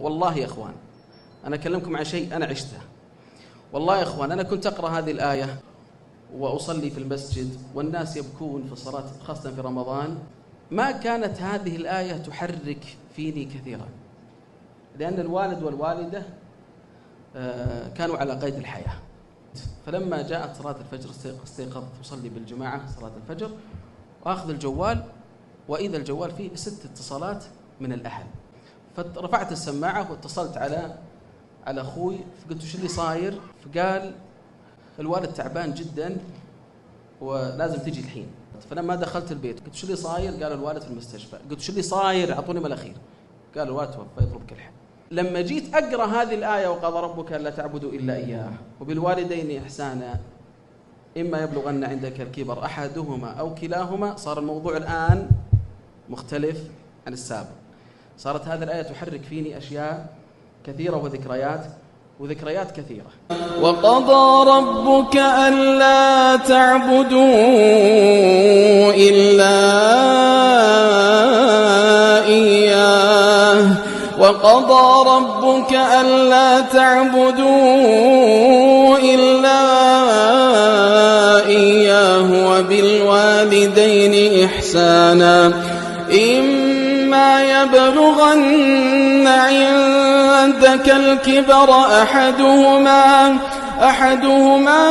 والله يا أخوان أنا أكلمكم عن شيء أنا عشته. والله يا أخوان أنا كنت أقرأ هذه الآية وأصلي في المسجد والناس يبكون في الصلاة خاصة في رمضان. ما كانت هذه الآية تحرك فيني كثيرا، لأن الوالد والوالدة كانوا على قيد الحياة. فلما جاءت صلاة الفجر استيقظت أصلي بالجماعة صلاة الفجر وأخذ الجوال، وإذا الجوال فيه 6 اتصالات من الأهل. فرفعت السماعة واتصلت على أخوي، فقلت وش اللي صاير؟ فقال الوالد تعبان جدا ولازم تجي الحين. فلما دخلت البيت قلت وش اللي صاير؟ قال الوالد في المستشفى. قلت وش اللي صاير؟ أعطوني ما الأخير. قال الوالد توفى يطلبك الحين. لما جيت أقرأ هذه الآية وقضى ربك ألا تعبدوا إلا إياه وبالوالدين إحسانا إما يبلغن عندك الكبر أحدهما أو كلاهما، صار الموضوع الآن مختلف عن السابق. صارت هذه الآية تحرك فيني أشياء كثيرة وذكريات كثيرة. وقضى ربك ألا تعبدوا إلا إياه وقضى ربك ألا تعبدوا إلا إياه وبالوالدين إحسانا إما يبلغن عندك الكبر أحدهما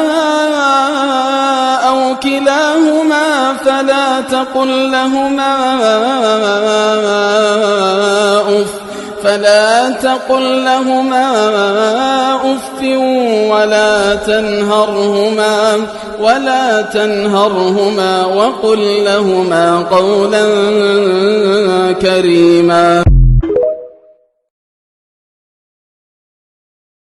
أو كلاهما فلا تقل لهما أف ولا تنهرهما وقل لهما قولا كريما.